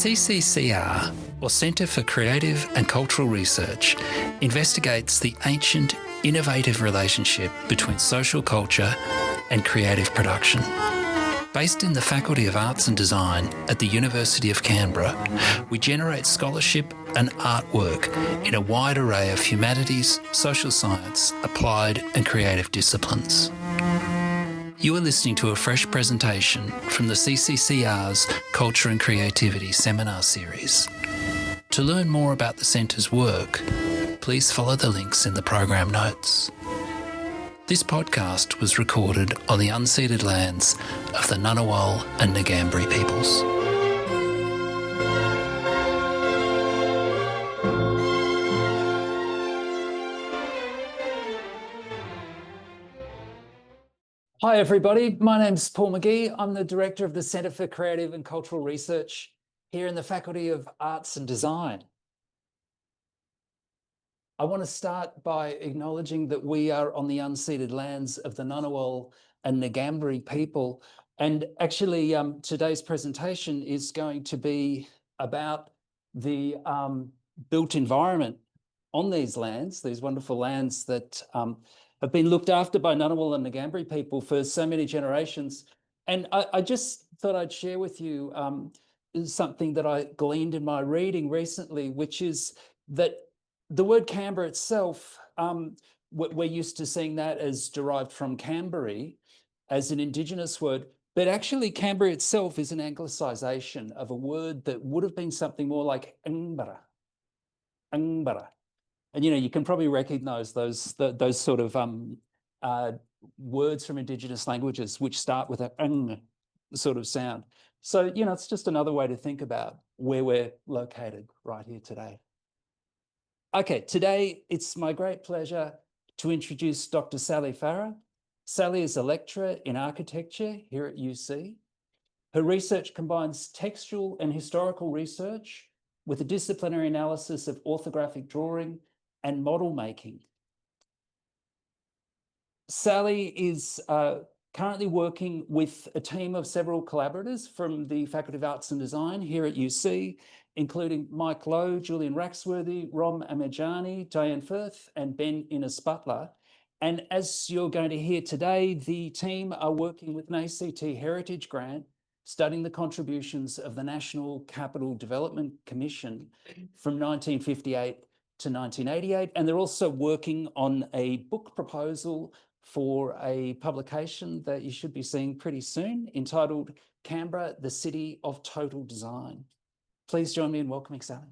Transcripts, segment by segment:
CCCR, or Centre for Creative and Cultural Research, investigates the ancient, innovative relationship between social culture and creative production. Based in the Faculty of Arts and Design at the University of Canberra, we generate scholarship and artwork in a wide array of humanities, social science, applied and creative disciplines. You are listening to a fresh presentation from the CCCR's Culture and Creativity Seminar Series. To learn more about the Centre's work, please follow the links in the program notes. This podcast was recorded on the unceded lands of the Ngunnawal and Ngambri peoples. Hi everybody, my name's Paul McGee. I'm the Director of the Centre for Creative and Cultural Research here in the Faculty of Arts and Design. I want to start by acknowledging that we are on the unceded lands of the Ngunnawal and Ngambri people. And actually today's presentation is going to be about the built environment on these lands, these wonderful lands that have been looked after by Ngunnawal and Ngambri people for so many generations. And I just thought I'd share with you something that I gleaned in my reading recently, which is that the word Canberra itself, we're used to seeing that as derived from Canberra as an Indigenous word, but actually Canberra itself is an anglicisation of a word that would have been something more like Ngbara. And, you know, you can probably recognise those sort of words from Indigenous languages which start with a ng sort of sound. So, you know, it's just another way to think about where we're located right here today. Okay, today it's my great pleasure to introduce Dr. Sally Farrah. Sally is a lecturer in architecture here at UC. Her research combines textual and historical research with a disciplinary analysis of orthographic drawing and model making. Sally is currently working with a team of several collaborators from the Faculty of Arts and Design here at UC, including Mike Lowe, Julian Raxworthy, Rom Amejani, Diane Firth, and Ben Innes-Butler. And as you're going to hear today, the team are working with an ACT Heritage Grant, studying the contributions of the National Capital Development Commission from 1958 to 1988. And they're also working on a book proposal for a publication that you should be seeing pretty soon, entitled Canberra, the City of Total Design. Please join me in welcoming Sally.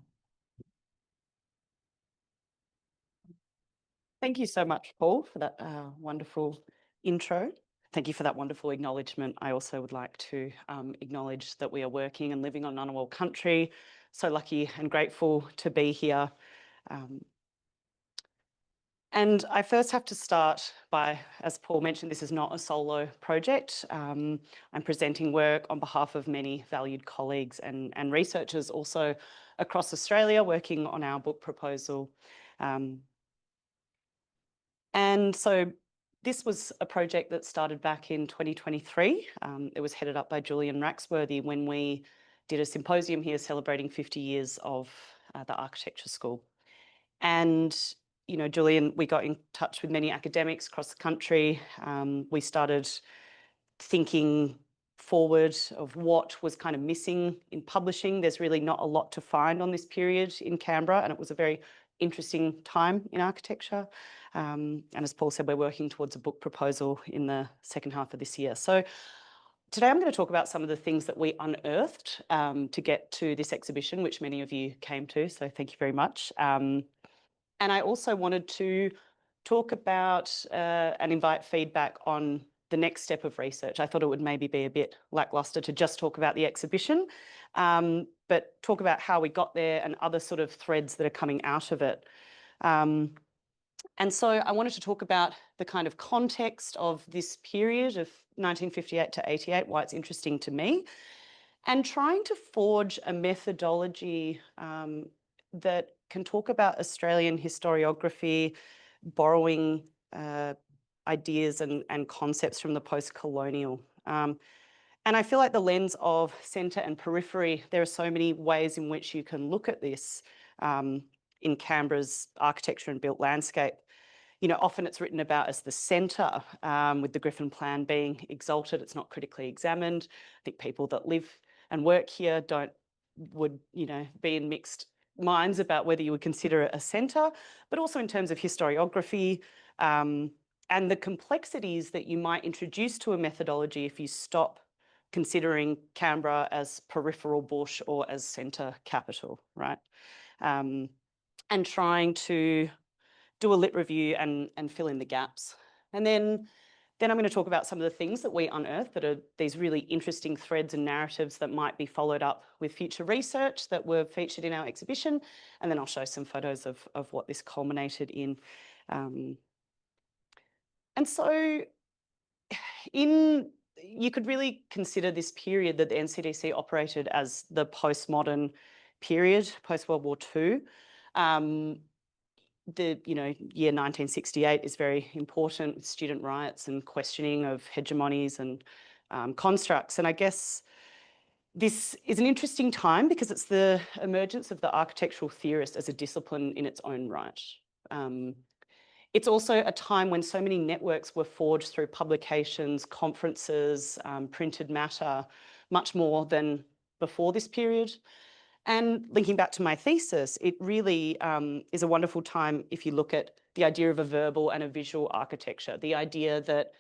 Thank you so much, Paul, for that wonderful intro. Thank you for that wonderful acknowledgement. I also would like to acknowledge that we are working and living on Ngunnawal country. So lucky and grateful to be here. And I first have to start by, as Paul mentioned, this is not a solo project. I'm presenting work on behalf of many valued colleagues and researchers also across Australia working on our book proposal. And so this was a project that started back in 2023. It was headed up by Julian Raxworthy when we did a symposium here celebrating 50 years of the architecture school. And you know, Julian, we got in touch with many academics across the country. We started thinking forward of what was kind of missing in publishing. There's really not a lot to find on this period in Canberra, and it was a very interesting time in architecture. And as Paul said, we're working towards a book proposal in the second half of this year. So today I'm going to talk about some of the things that we unearthed to get to this exhibition, which many of you came to, so thank you very much. And I also wanted to talk about and invite feedback on the next step of research. I thought it would maybe be a bit lackluster to just talk about the exhibition, but talk about how we got there and other sort of threads that are coming out of it. And so I wanted to talk about the kind of context of this period of 1958 to 88, why it's interesting to me, and trying to forge a methodology that can talk about Australian historiography, borrowing ideas and concepts from the post-colonial. And I feel like the lens of centre and periphery, there are so many ways in which you can look at this in Canberra's architecture and built landscape. You know, often it's written about as the centre, with the Griffin Plan being exalted. It's not critically examined. I think people that live and work here would, you know, be in mixed minds about whether you would consider it a centre, but also in terms of historiography and the complexities that you might introduce to a methodology if you stop considering Canberra as peripheral bush or as centre capital, right? And trying to do a lit review and fill in the gaps. And then I'm going to talk about some of the things that we unearthed that are these really interesting threads and narratives that might be followed up with future research that were featured in our exhibition. And then I'll show some photos of what this culminated in. And so you could really consider this period that the NCDC operated as the postmodern period, post-World War II. The year 1968 is very important with student riots and questioning of hegemonies and constructs. And I guess this is an interesting time because it's the emergence of the architectural theorist as a discipline in its own right. It's also a time when so many networks were forged through publications, conferences, printed matter, much more than before this period. And linking back to my thesis, it really is a wonderful time if you look at the idea of a verbal and a visual architecture, the idea that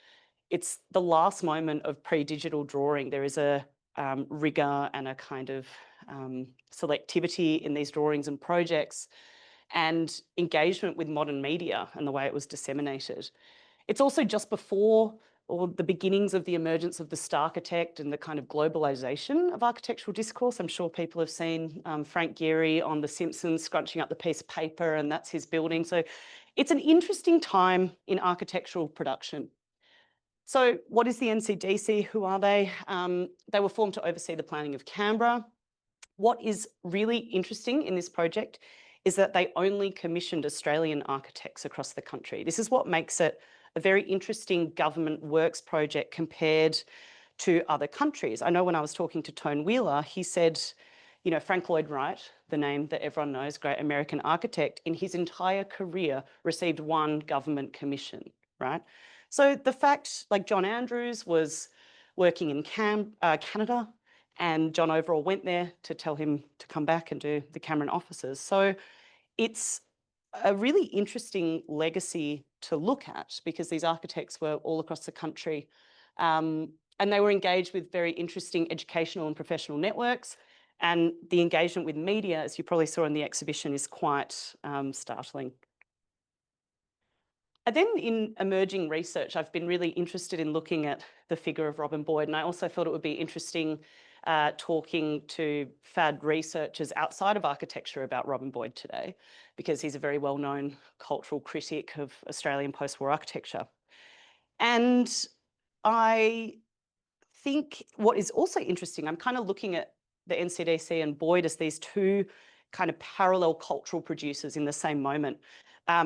it's the last moment of pre-digital drawing. There is a rigor and a kind of selectivity in these drawings and projects and engagement with modern media and the way it was disseminated. It's also just before or the beginnings of the emergence of the starchitect and the kind of globalization of architectural discourse. I'm sure people have seen Frank Gehry on The Simpsons scrunching up the piece of paper, and that's his building. So it's an interesting time in architectural production. So what is the NCDC? Who are they? They were formed to oversee the planning of Canberra. What is really interesting in this project is that they only commissioned Australian architects across the country. This is what makes it a very interesting government works project compared to other countries. I know when I was talking to Tone Wheeler, he said, you know, Frank Lloyd Wright, the name that everyone knows, great American architect, in his entire career received one government commission, right? So the fact, like John Andrews was working in Canada, and John Overall went there to tell him to come back and do the Cameron offices. So it's a really interesting legacy to look at because these architects were all across the country and they were engaged with very interesting educational and professional networks. And the engagement with media, as you probably saw in the exhibition, is quite startling. And then in emerging research, I've been really interested in looking at the figure of Robin Boyd. And I also thought it would be interesting talking to FAD researchers outside of architecture about Robin Boyd today, because he's a very well-known cultural critic of Australian post-war architecture. And I think what is also interesting, I'm kind of looking at the NCDC and Boyd as these two kind of parallel cultural producers in the same moment.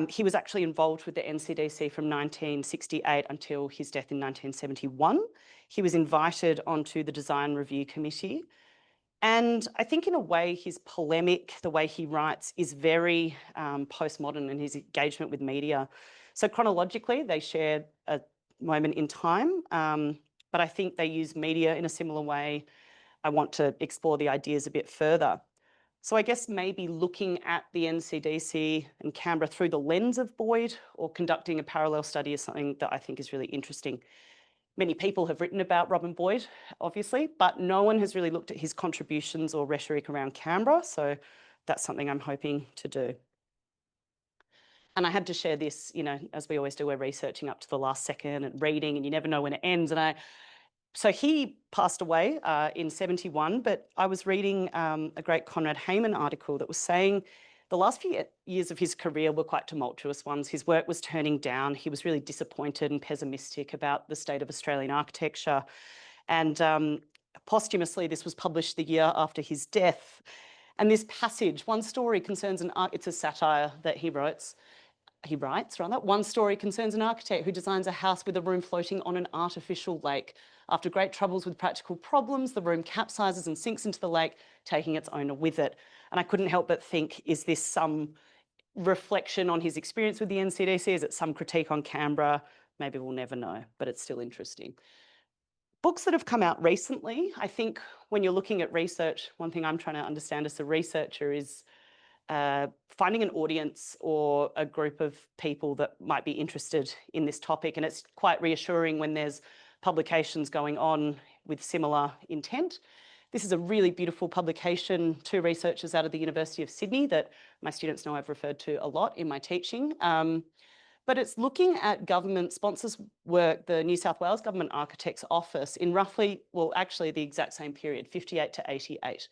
He was actually involved with the NCDC from 1968 until his death in 1971. He was invited onto the Design Review Committee. And I think in a way, his polemic, the way he writes, is very postmodern in his engagement with media. So chronologically, they share a moment in time, but I think they use media in a similar way. I want to explore the ideas a bit further. So I guess maybe looking at the NCDC and Canberra through the lens of Boyd or conducting a parallel study is something that I think is really interesting. Many people have written about Robin Boyd, obviously, but no one has really looked at his contributions or rhetoric around Canberra. So that's something I'm hoping to do. And I had to share this, you know, as we always do, we're researching up to the last second and reading, and you never know when it ends. So he passed away in 71, but I was reading a great Conrad Heyman article that was saying the last few years of his career were quite tumultuous ones. His work was turning down. He was really disappointed and pessimistic about the state of Australian architecture. And posthumously, this was published the year after his death. And this passage, one story concerns it's a satire that he wrote, he writes, rather, one story concerns an architect who designs a house with a room floating on an artificial lake. After great troubles with practical problems, the room capsizes and sinks into the lake, taking its owner with it. And I couldn't help but think, is this some reflection on his experience with the NCDC? Is it some critique on Canberra? Maybe we'll never know, but it's still interesting. Books that have come out recently, I think when you're looking at research, one thing I'm trying to understand as a researcher is finding an audience or a group of people that might be interested in this topic. And it's quite reassuring when there's publications going on with similar intent. This is a really beautiful publication, 2 researchers out of the University of Sydney that my students know I've referred to a lot in my teaching. But it's looking at government sponsors work, the New South Wales Government Architects Office in roughly, well, actually the exact same period, 58 to 88.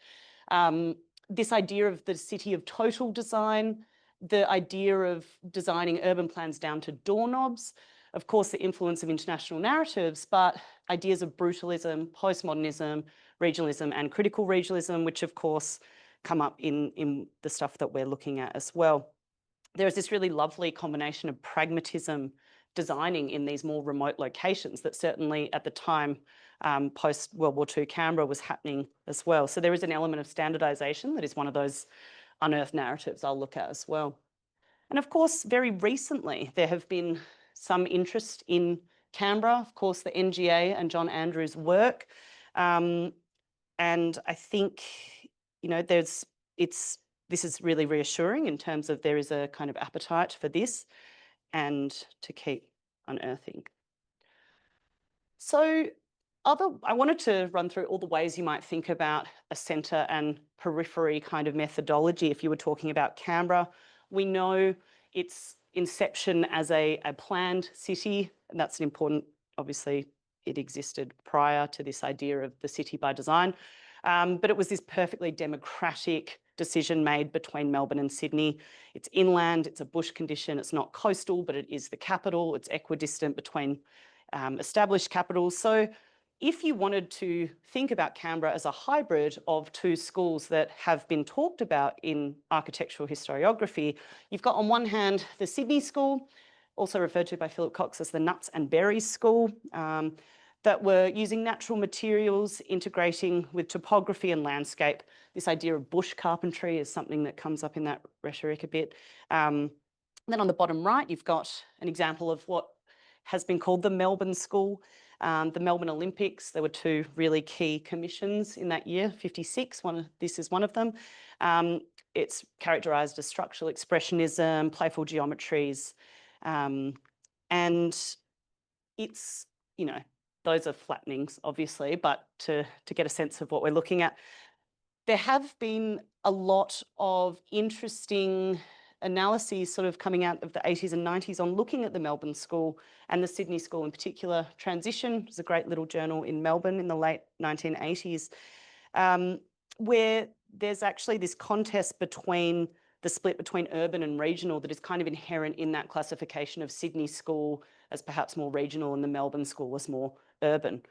This idea of the city of total design, the idea of designing urban plans down to doorknobs, of course, the influence of international narratives, but ideas of brutalism, postmodernism, regionalism, and critical regionalism, which of course come up in the stuff that we're looking at as well. There's this really lovely combination of pragmatism designing in these more remote locations that certainly at the time, post-World War II Canberra was happening as well. So there is an element of standardisation that is one of those unearthed narratives I'll look at as well. And of course, very recently, there have been some interest in Canberra, of course, the NGA and John Andrews' work. And I think, you know, this is really reassuring in terms of there is a kind of appetite for this and to keep unearthing. So I wanted to run through all the ways you might think about a centre and periphery kind of methodology if you were talking about Canberra. We know its inception as a planned city, and that's an important, obviously, it existed prior to this idea of the city by design. But it was this perfectly democratic decision made between Melbourne and Sydney. It's inland, it's a bush condition, it's not coastal, but it is the capital, it's equidistant between established capitals. So if you wanted to think about Canberra as a hybrid of 2 schools that have been talked about in architectural historiography, you've got on one hand the Sydney School, also referred to by Philip Cox as the Nuts and Berries School, that were using natural materials, integrating with topography and landscape. This idea of bush carpentry is something that comes up in that rhetoric a bit. Then on the bottom right, you've got an example of what has been called the Melbourne School. The Melbourne Olympics, there were 2 really key commissions in that year, 56, this is one of them. It's characterised as structural expressionism, playful geometries, and it's, you know, those are flattenings, obviously, but to get a sense of what we're looking at, there have been a lot of interesting analyses sort of coming out of the 80s and 90s on looking at the Melbourne School and the Sydney School in particular. Transition is a great little journal in Melbourne in the late 1980s, where there's actually this contest between the split between urban and regional that is kind of inherent in that classification of Sydney School as perhaps more regional and the Melbourne School as more urban.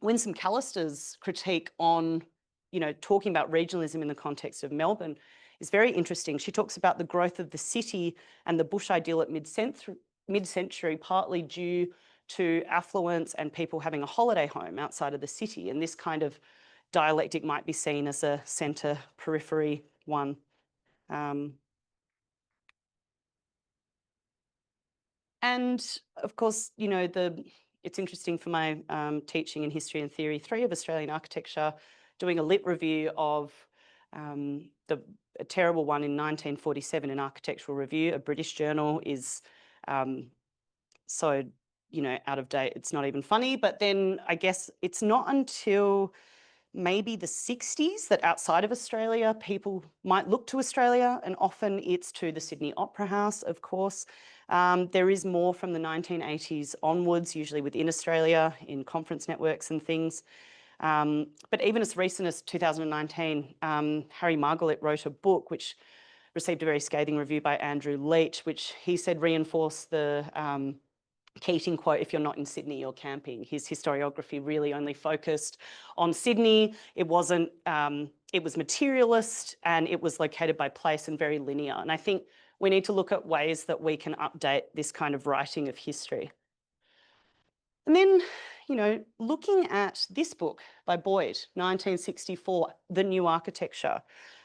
Winsome Callister's critique on, you know, talking about regionalism in the context of Melbourne is very interesting. She talks about the growth of the city and the bush ideal at mid-century, partly due to affluence and people having a holiday home outside of the city. And this kind of dialectic might be seen as a centre periphery one. And of course, you know, it's interesting for my teaching in History and Theory 3 of Australian architecture, doing a lit review of a terrible one in 1947 in Architectural Review, a British journal, is so, you know, out of date, it's not even funny. But then I guess it's not until maybe the 60s that outside of Australia, people might look to Australia, and often it's to the Sydney Opera House, of course. There is more from the 1980s onwards, usually within Australia, in conference networks and things. But even as recent as 2019, Harry Margolin wrote a book which received a very scathing review by Andrew Leach, which he said reinforced the Keating quote, "If you're not in Sydney, you're camping." His historiography really only focused on Sydney. It wasn't, it was materialist and it was located by place and very linear. And I think we need to look at ways that we can update this kind of writing of history. And then, looking at this book by Boyd, 1964, The New Architecture,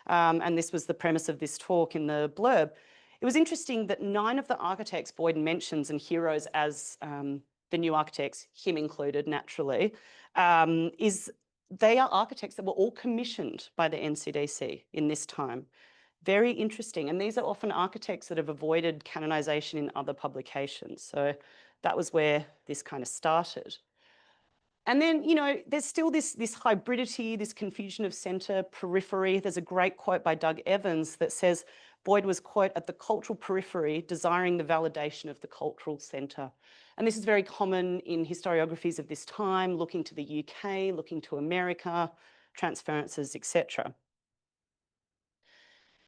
and this was the premise of this talk in the blurb, it was interesting that 9 of the architects Boyd mentions and heroes as the new architects, him included naturally, they are architects that were all commissioned by the NCDC in this time. Very interesting. And these are often architects that have avoided canonisation in other publications. So that was where this kind of started. And then, there's still this hybridity, this confusion of centre, periphery. There's a great quote by Doug Evans that says, Boyd was, quote, at the cultural periphery, desiring the validation of the cultural centre. And this is very common in historiographies of this time, looking to the UK, looking to America, transferences, etc.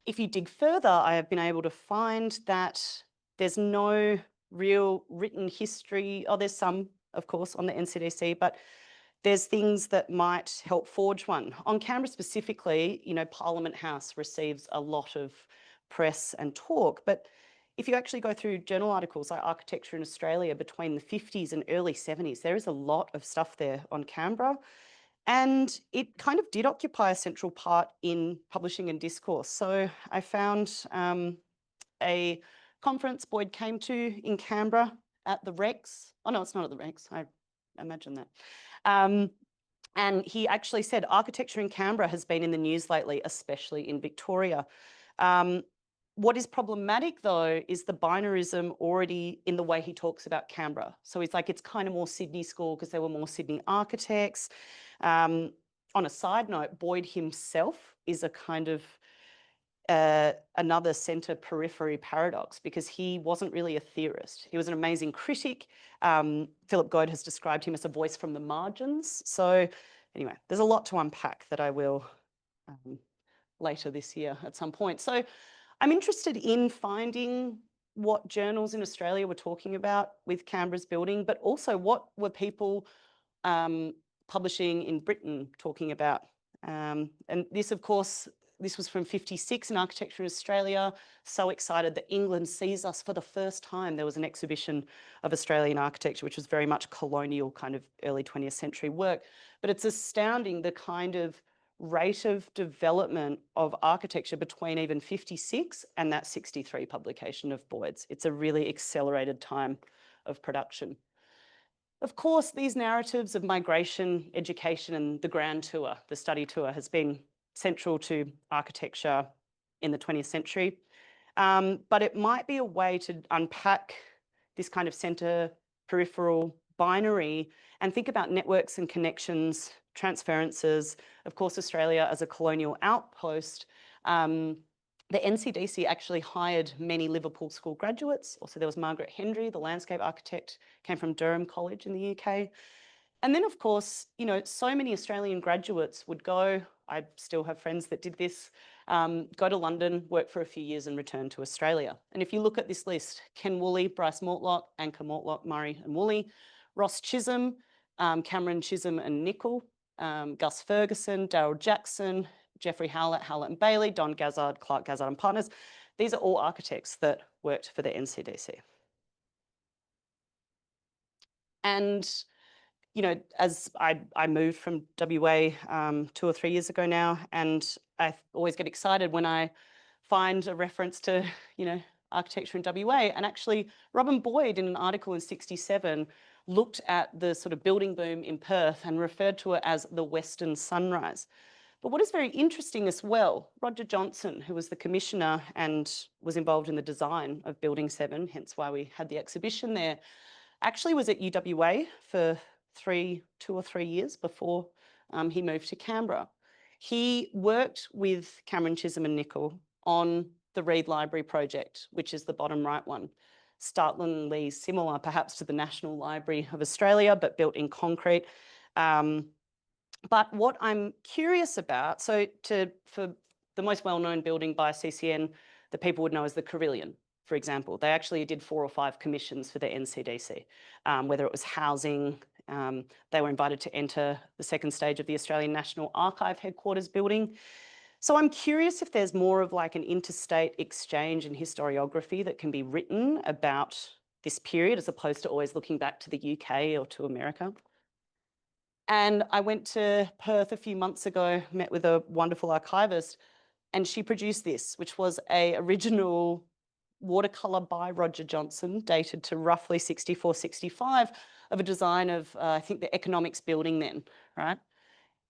If you dig further, I have been able to find that there's no real written history. Oh, there's some, of course, on the NCDC, but there's things that might help forge one. On Canberra specifically, Parliament House receives a lot of press and talk, but if you actually go through journal articles like Architecture in Australia between the 50s and early 70s, there is a lot of stuff there on Canberra. And it kind of did occupy a central part in publishing and discourse. So I found a conference Boyd came to in Canberra at the Rex. Oh, no, it's not at the Rex. I imagine that. And he actually said, architecture in Canberra has been in the news lately, especially in Victoria. What is problematic, though, is the binarism already in the way he talks about Canberra. So he's like, it's kind of more Sydney school because there were more Sydney architects. On a side note, Boyd himself is a kind of another centre periphery paradox because he wasn't really a theorist. He was an amazing critic. Philip Goad has described him as a voice from the margins. So anyway, there's a lot to unpack that I will later this year at some point. So I'm interested in finding what journals in Australia were talking about with Canberra's building, but also what were people publishing in Britain talking about. And this, of course, this was from 56 in Architecture in Australia. So excited that England sees us for the first time. There was an exhibition of Australian architecture, which was very much colonial kind of early 20th century work. But it's astounding the kind of rate of development of architecture between even 56 and that 63 publication of Boyd's. It's a really accelerated time of production. Of course, these narratives of migration, education, and the grand tour, the study tour, has been central to architecture in the 20th century. But it might be a way to unpack this kind of centre peripheral binary and think about networks and connections, transferences. Of course, Australia as a colonial outpost, the NCDC actually hired many Liverpool School graduates. Also, there was Margaret Hendry, the landscape architect, came from Durham College in the UK. And then, of course, so many Australian graduates would go, I still have friends that did this, go to London, work for a few years and return to Australia. And if you look at this list, Ken Woolley, Bryce Mortlock, Anchor Mortlock, Murray and Woolley, Ross Chisholm, Cameron Chisholm and Nicol, Gus Ferguson, Daryl Jackson, Jeffrey Howlett, Howlett and Bailey, Don Gazzard, Clark Gazzard and Partners. These are all architects that worked for the NCDC. And as I moved from WA 2 or 3 years ago now, and I always get excited when I find a reference to, architecture in WA. And actually, Robin Boyd, in an article in 67, looked at the sort of building boom in Perth and referred to it as the Western Sunrise. But what is very interesting as well, Roger Johnson, who was the commissioner and was involved in the design of Building 7, hence why we had the exhibition there, actually was at UWA for 2 or 3 years before he moved to Canberra. He worked with Cameron Chisholm and Nicol on the Reed Library project, which is the bottom right one. Startlingly similar perhaps to the National Library of Australia, but built in concrete. But what I'm curious about, for the most well-known building by CCN, that people would know as the Carillon, for example. They actually did 4 or 5 commissions for the NCDC, whether it was housing. They were invited to enter the second stage of the Australian National Archive headquarters building. So I'm curious if there's more of like an interstate exchange in historiography that can be written about this period as opposed to always looking back to the UK or to America. And I went to Perth a few months ago, met with a wonderful archivist, and she produced this, which was a original watercolor by Roger Johnson, dated to roughly 64, 65, of a design of, I think, the economics building then, right?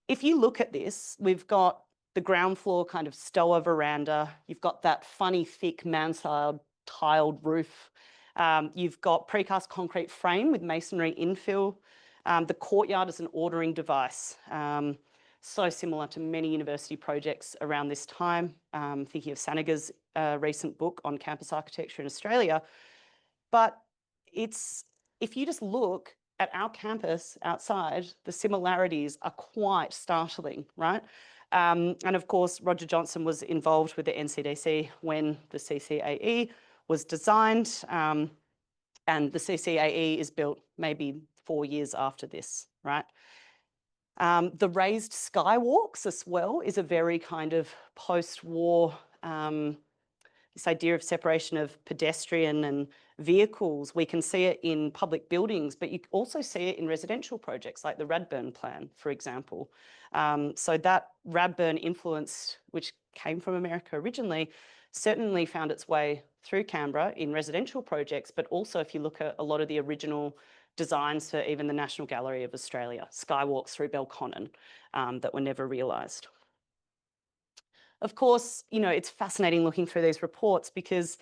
If you look at this, we've got the ground floor kind of stoa veranda. You've got that funny, thick mansard tiled roof. You've got precast concrete frame with masonry infill. The courtyard is an ordering device. So similar to many university projects around this time, thinking of Saniga's recent book on campus architecture in Australia. But if you just look at our campus outside, the similarities are quite startling, right? And of course, Roger Johnson was involved with the NCDC when the CCAE was designed, and the CCAE is built maybe 4 years after this, right? The raised skywalks as well is a very kind of post-war, this idea of separation of pedestrian and vehicles. We can see it in public buildings, but you also see it in residential projects like the Radburn plan, for example. So that Radburn influence, which came from America originally, certainly found its way through Canberra in residential projects, but also if you look at a lot of the original designs for even the National Gallery of Australia, skywalks through Belconnen that were never realised. Of course, you know, it's fascinating looking through these reports because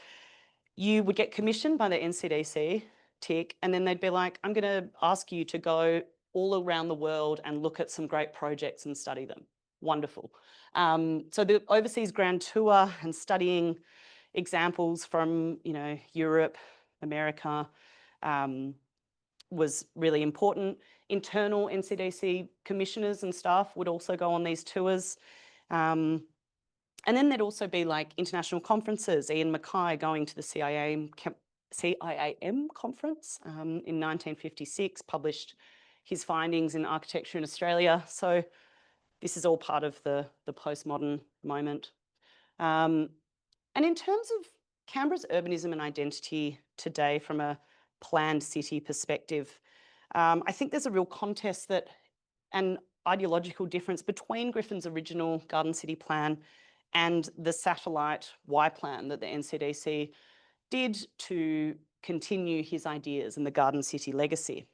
you would get commissioned by the NCDC, tick, and then they'd be like, I'm going to ask you to go all around the world and look at some great projects and study them. Wonderful. So the overseas grand tour and studying examples from, you know, Europe, America, was really important. Internal NCDC commissioners and staff would also go on these tours. And then there'd also be like international conferences. Ian Mackay going to the CIAM conference in 1956, published his findings in architecture in Australia. So this is all part of the postmodern moment. And in terms of Canberra's urbanism and identity today from a planned city perspective, I think there's a real contest and ideological difference between Griffin's original Garden City plan and the satellite Y plan that the NCDC did to continue his ideas and the Garden City legacy.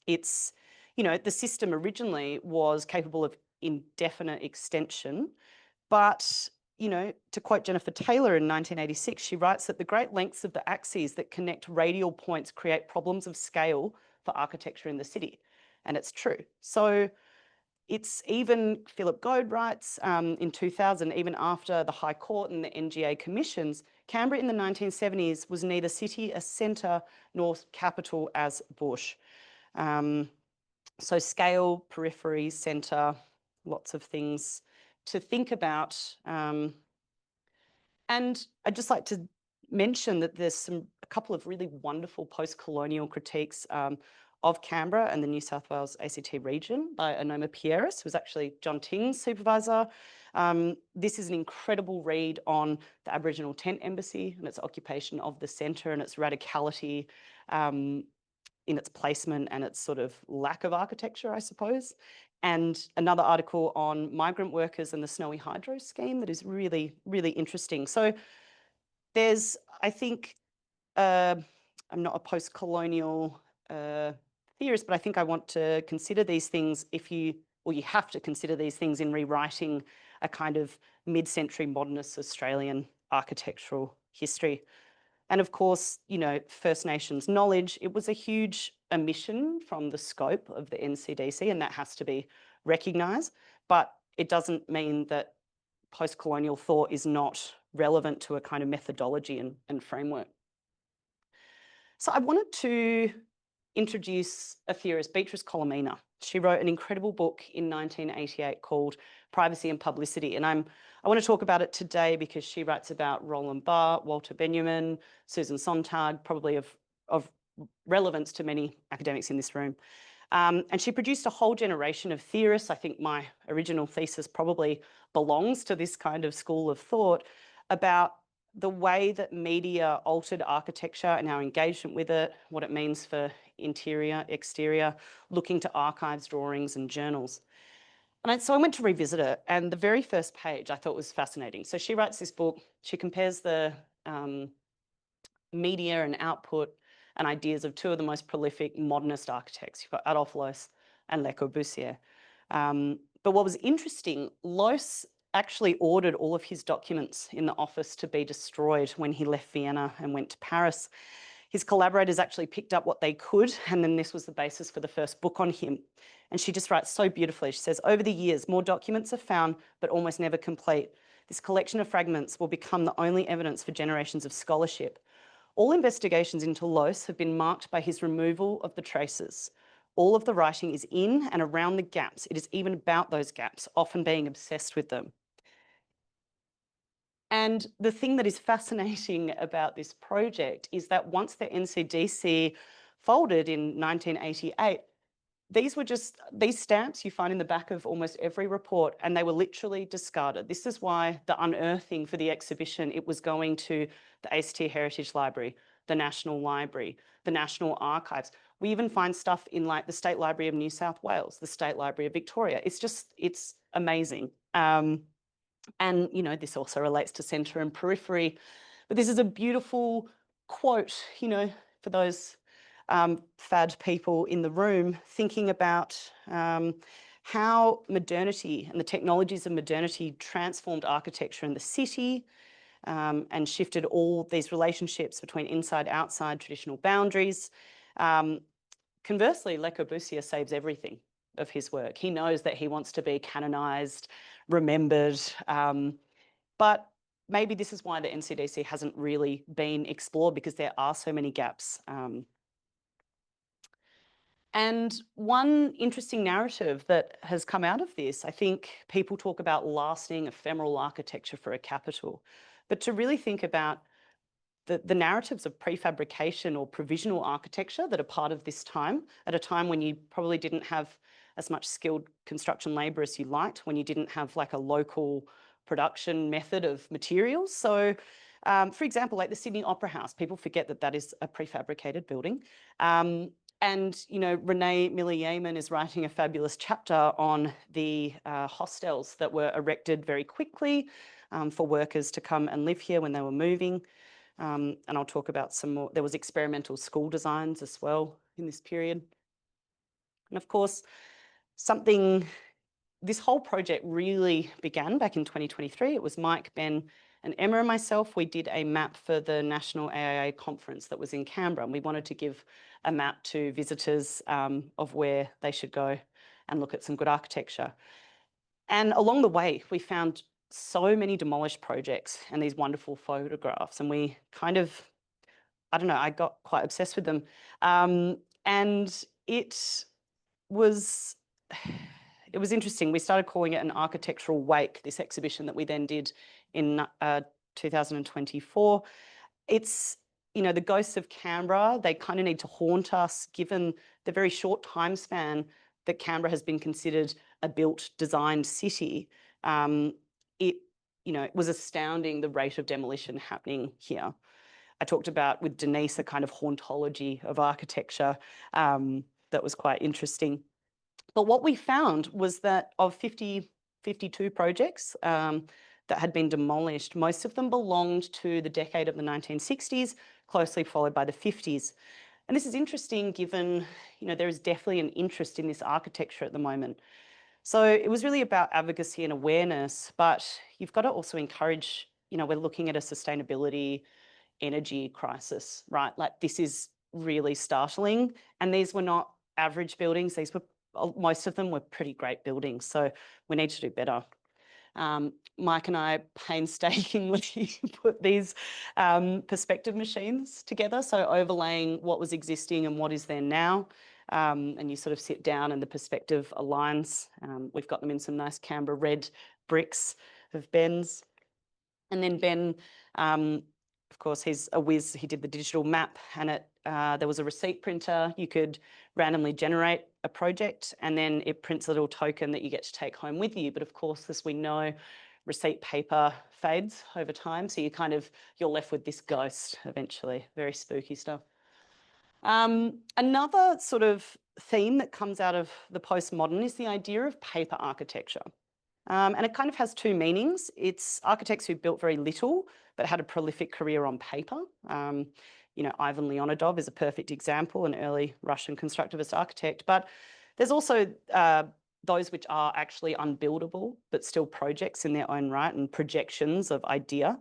It's, you know, the system originally was capable of indefinite extension, but, you know, to quote Jennifer Taylor in 1986, she writes that the great lengths of the axes that connect radial points create problems of scale for architecture in the city. And it's true. So it's even, Philip Goad writes in 2000, even after the High Court and the NGA commissions, Canberra in the 1970s was neither city as centre nor capital as bush. So scale, periphery, centre, lots of things to think about. And I'd just like to mention that there's a couple of really wonderful post-colonial critiques of Canberra and the New South Wales ACT region by Onoma Pieris, who was actually John Ting's supervisor. This is an incredible read on the Aboriginal Tent Embassy and its occupation of the centre and its radicality in its placement and its sort of lack of architecture, I suppose. And another article on migrant workers and the Snowy Hydro scheme that is really, really interesting. So there's, I think, I'm not a post-colonial theorist, but I think I want to consider these things you have to consider these things in rewriting a kind of mid-century modernist Australian architectural history. And of course, you know, First Nations knowledge, it was a huge omission from the scope of the NCDC, and that has to be recognised. But it doesn't mean that post-colonial thought is not relevant to a kind of methodology and framework. So I wanted to introduce a theorist, Beatrice Colomina. She wrote an incredible book in 1988 called Privacy and Publicity. And I want to talk about it today because she writes about Roland Barthes, Walter Benjamin, Susan Sontag, probably of relevance to many academics in this room. And she produced a whole generation of theorists. I think my original thesis probably belongs to this kind of school of thought about the way that media altered architecture and our engagement with it, what it means for interior, exterior, looking to archives, drawings, and journals. And so I went to revisit it, and the very first page I thought was fascinating. So she writes this book, she compares the media and output and ideas of two of the most prolific modernist architects. You've got Adolphe Loos and Le Corbusier. But what was interesting, Loos actually ordered all of his documents in the office to be destroyed when he left Vienna and went to Paris. His collaborators actually picked up what they could, and then this was the basis for the first book on him. And she just writes so beautifully. She says, over the years, more documents are found, but almost never complete. This collection of fragments will become the only evidence for generations of scholarship. All investigations into Loos have been marked by his removal of the traces. All of the writing is in and around the gaps. It is even about those gaps, often being obsessed with them. And the thing that is fascinating about this project is that once the NCDC folded in 1988, these were just these stamps you find in the back of almost every report, and they were literally discarded. This is why the unearthing for the exhibition, it was going to the ACT Heritage Library, the National Library, the National Archives. We even find stuff in like the State Library of New South Wales, the State Library of Victoria. It's amazing. And, you know, this also relates to centre and periphery. But this is a beautiful quote, you know, for those fad people in the room, thinking about how modernity and the technologies of modernity transformed architecture in the city and shifted all these relationships between inside, outside, traditional boundaries. Conversely, Le Corbusier saves everything of his work. He knows that he wants to be canonised, remembered, but maybe this is why the NCDC hasn't really been explored, because there are so many gaps. And one interesting narrative that has come out of this, I think people talk about lasting ephemeral architecture for a capital, but to really think about the narratives of prefabrication or provisional architecture that are part of this time, at a time when you probably didn't have as much skilled construction labour as you liked, when you didn't have like a local production method of materials. So, for example, like the Sydney Opera House, people forget that that is a prefabricated building. And, you know, Renee Miller-Yeaman is writing a fabulous chapter on the hostels that were erected very quickly for workers to come and live here when they were moving. And I'll talk about some more. There was experimental school designs as well in this period. And of course, this whole project really began back in 2023. It was Mike, Ben, and Emma and myself. We did a map for the National AIA conference that was in Canberra, and we wanted to give a map to visitors of where they should go and look at some good architecture. And along the way, we found so many demolished projects and these wonderful photographs, and we kind of, I don't know, I got quite obsessed with them. And it was interesting. We started calling it an architectural wake, this exhibition that we then did in 2024. It's, you know, the ghosts of Canberra, they kind of need to haunt us given the very short time span that Canberra has been considered a built, designed city. It was astounding the rate of demolition happening here. I talked about with Denise a kind of hauntology of architecture that was quite interesting. But what we found was that of 52 projects that had been demolished, most of them belonged to the decade of the 1960s, closely followed by the 50s. And this is interesting given, you know, there is definitely an interest in this architecture at the moment. So it was really about advocacy and awareness, but you've got to also encourage, you know, we're looking at a sustainability energy crisis, right? Like this is really startling. And these were not average buildings. Most of them were pretty great buildings. So we need to do better. Mike and I painstakingly put these perspective machines together. So overlaying what was existing and what is there now. And you sort of sit down and the perspective aligns. We've got them in some nice Canberra red bricks of Ben's. And then Ben Of course, he's a whiz. He did the digital map, and there was a receipt printer. You could randomly generate a project, and then it prints a little token that you get to take home with you. But of course, as we know, receipt paper fades over time, so you're left with this ghost eventually. Very spooky stuff. Another sort of theme that comes out of the postmodern is the idea of paper architecture. And it kind of has two meanings. It's architects who built very little, but had a prolific career on paper. Ivan Leonidov is a perfect example, an early Russian constructivist architect. But there's also those which are actually unbuildable, but still projects in their own right and projections of idea.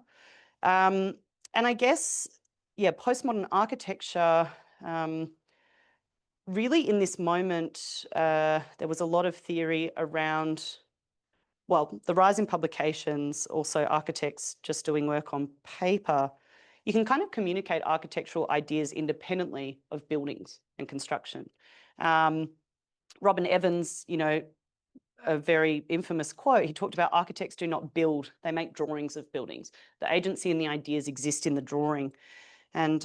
And I guess, postmodern architecture, really in this moment, there was a lot of theory around, the rise in publications, also architects just doing work on paper. You can kind of communicate architectural ideas independently of buildings and construction. Robin Evans, a very infamous quote, he talked about architects do not build, they make drawings of buildings. The agency and the ideas exist in the drawing. And,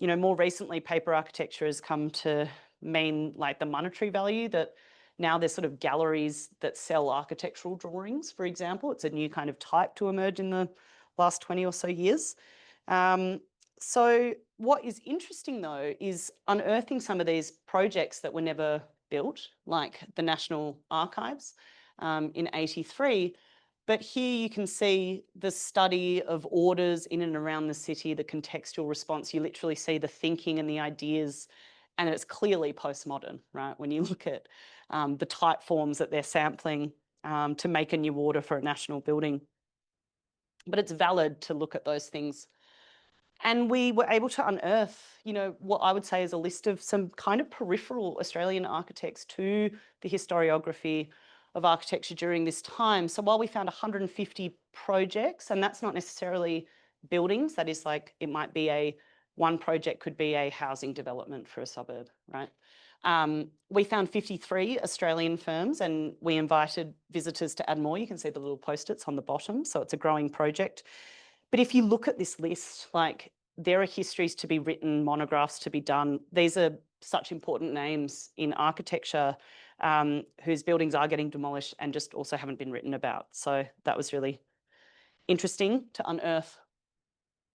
more recently, paper architecture has come to mean like the monetary value that now there's sort of galleries that sell architectural drawings, for example. It's a new kind of type to emerge in the last 20 or so years. So what is interesting, though, is unearthing some of these projects that were never built, like the National Archives in '83. But here you can see the study of orders in and around the city, the contextual response. You literally see the thinking and the ideas, and it's clearly postmodern, right? When you look at the type forms that they're sampling to make a new order for a national building. But it's valid to look at those things. And we were able to unearth, what I would say is a list of some kind of peripheral Australian architects to the historiography of architecture during this time. So while we found 150 projects, and that's not necessarily buildings, that is like, it might be one project could be a housing development for a suburb, right? We found 53 Australian firms, and we invited visitors to add more. You can see the little post-its on the bottom, so it's a growing project. But if you look at this list, there are histories to be written, monographs to be done. These are such important names in architecture whose buildings are getting demolished and just also haven't been written about. So that was really interesting to unearth.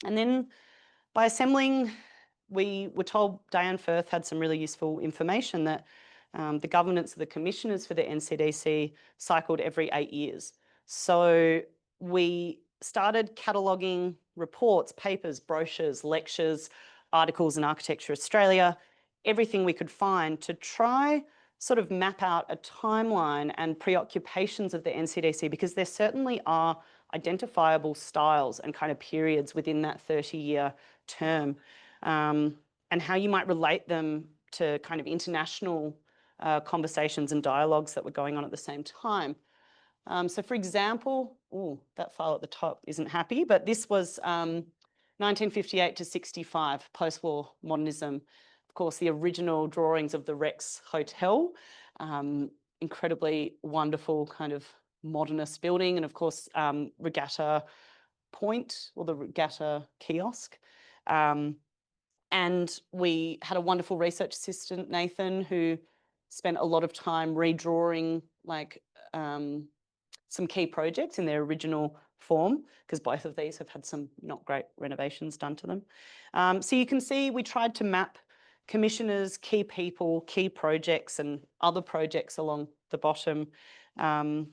And then by assembling, we were told Diane Firth had some really useful information that the governance of the commissioners for the NCDC cycled every 8 years. So we started cataloguing reports, papers, brochures, lectures, articles in Architecture Australia, everything we could find to try sort of map out a timeline and preoccupations of the NCDC, because there certainly are identifiable styles and kind of periods within that 30-year term, and how you might relate them to kind of international conversations and dialogues that were going on at the same time. So for example, that file at the top isn't happy, but this was 1958 to 65, post-war modernism. Of course, the original drawings of the Rex Hotel, incredibly wonderful kind of modernist building, and of course, Regatta Point, or the Regatta Kiosk. And we had a wonderful research assistant, Nathan, who spent a lot of time redrawing some key projects in their original form, because both of these have had some not great renovations done to them. So you can see we tried to map commissioners, key people, key projects, and other projects along the bottom to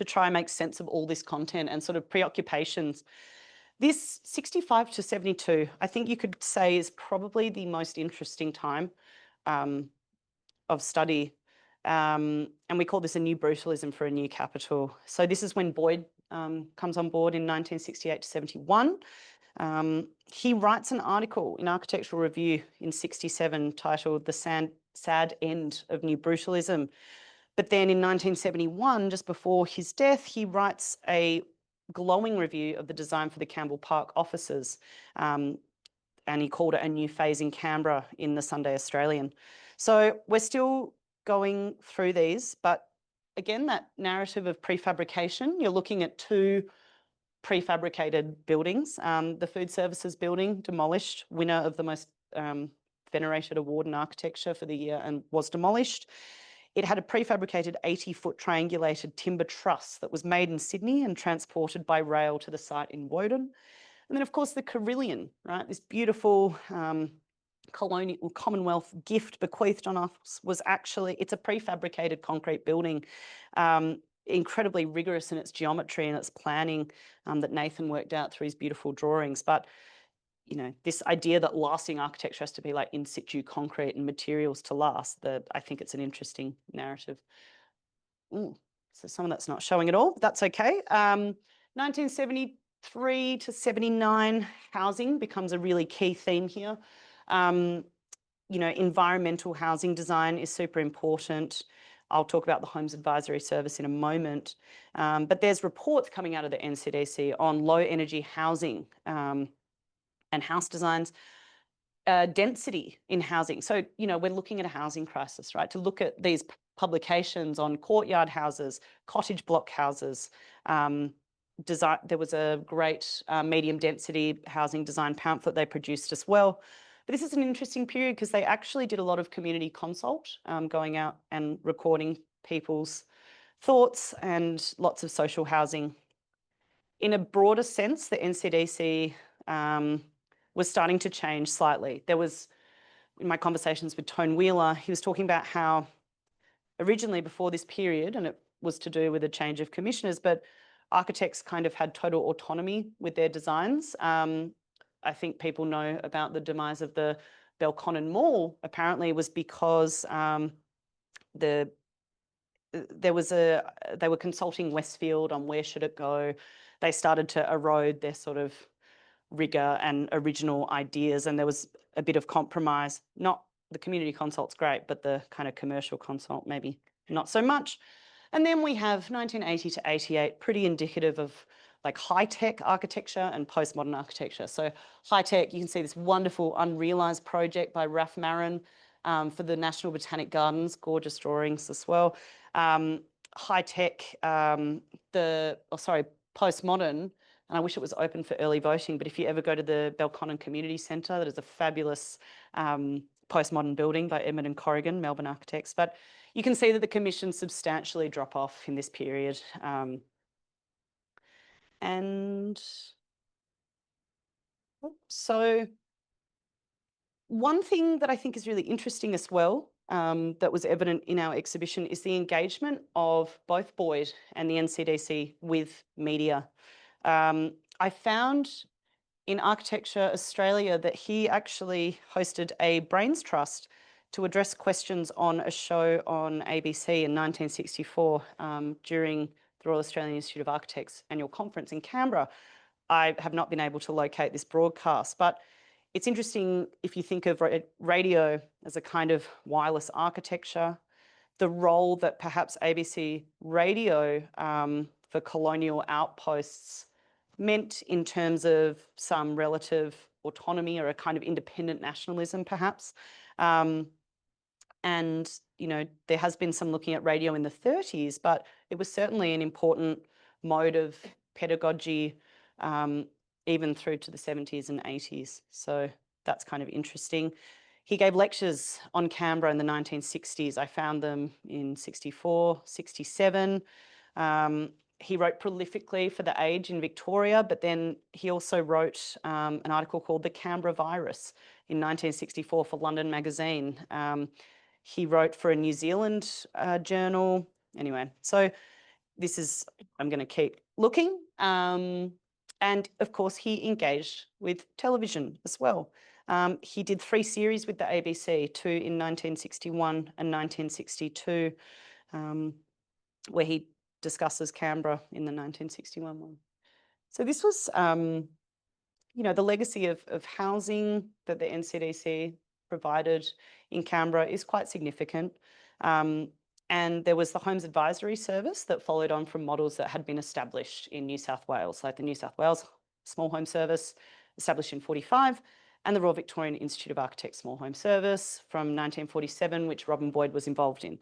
try and make sense of all this content and sort of preoccupations. This 65 to 72, I think you could say, is probably the most interesting time of study. And we call this a new brutalism for a new capital. So this is when Boyd comes on board in 1968 to 71. He writes an article in Architectural Review in 67 titled The Sad End of New Brutalism. But then in 1971, just before his death, he writes a glowing review of the design for the Campbell Park offices. And he called it A New Phase in Canberra in the Sunday Australian. So we're still going through these, but again, that narrative of prefabrication, you're looking at two prefabricated buildings. The Food Services building, demolished, winner of the most venerated award in architecture for the year, and was demolished. It had a prefabricated 80-foot triangulated timber truss that was made in Sydney and transported by rail to the site in Woden. And then, of course, the Carillon, right? This beautiful colonial Commonwealth gift bequeathed on us was actually, it's a prefabricated concrete building, incredibly rigorous in its geometry and its planning that Nathan worked out through his beautiful drawings. But, you know, this idea that lasting architecture has to be like in situ concrete and materials to last, that I think it's an interesting narrative. Ooh, so some of that's not showing at all, but that's okay. 1973 to 79, housing becomes a really key theme here. You know, environmental housing design is super important. I'll talk about the Homes Advisory Service in a moment. But there's reports coming out of the NCDC on low energy housing and house designs, density in housing. So, you know, we're looking at a housing crisis, right? To look at these publications on courtyard houses, cottage block houses, there was a great medium density housing design pamphlet they produced as well. But this is an interesting period because they actually did a lot of community consult, going out and recording people's thoughts, and lots of social housing. In a broader sense, the NCDC was starting to change slightly. There was, in my conversations with Tone Wheeler, he was talking about how originally before this period, and it was to do with a change of commissioners, but architects kind of had total autonomy with their designs. I think people know about the demise of the Belconnen Mall, apparently was because they were consulting Westfield on where should it go. They started to erode their sort of rigor and original ideas, and there was a bit of compromise. Not the community consult's great, but the kind of commercial consult maybe not so much. And then we have 1980 to 88, pretty indicative of like high-tech architecture and postmodern architecture. So high-tech, you can see this wonderful unrealised project by Raf Marin for the National Botanic Gardens, gorgeous drawings as well. High-tech, postmodern, and I wish it was open for early voting, but if you ever go to the Belconnen Community Centre, that is a fabulous postmodern building by Edmund and Corrigan, Melbourne architects. But you can see that the commissions substantially drop off in this period. So one thing that I think is really interesting as well, that was evident in our exhibition, is the engagement of both Boyd and the NCDC with media. I found in Architecture Australia that he actually hosted a Brains Trust to address questions on a show on ABC in 1964 during the Royal Australian Institute of Architects annual conference in Canberra. I have not been able to locate this broadcast, but it's interesting if you think of radio as a kind of wireless architecture, the role that perhaps ABC radio for colonial outposts meant in terms of some relative autonomy or a kind of independent nationalism, perhaps. And, you know, there has been some looking at radio in the 30s, but it was certainly an important mode of pedagogy, even through to the 70s and 80s. So that's kind of interesting. He gave lectures on Canberra in the 1960s. I found them in 64, 67. He wrote prolifically for The Age in Victoria, but then he also wrote an article called The Canberra Virus in 1964 for London Magazine. He wrote for a New Zealand journal. Anyway, so this is, I'm going to keep looking. And of course, he engaged with television as well. He did 3 series with the ABC, 2 in 1961 and 1962, where he discusses Canberra in the 1961 one. So this was, you know, the legacy of housing that the NCDC provided in Canberra is quite significant. And there was the Homes Advisory Service that followed on from models that had been established in New South Wales, like the New South Wales Small Home Service, established in 1945, and the Royal Victorian Institute of Architects Small Home Service from 1947, which Robin Boyd was involved in.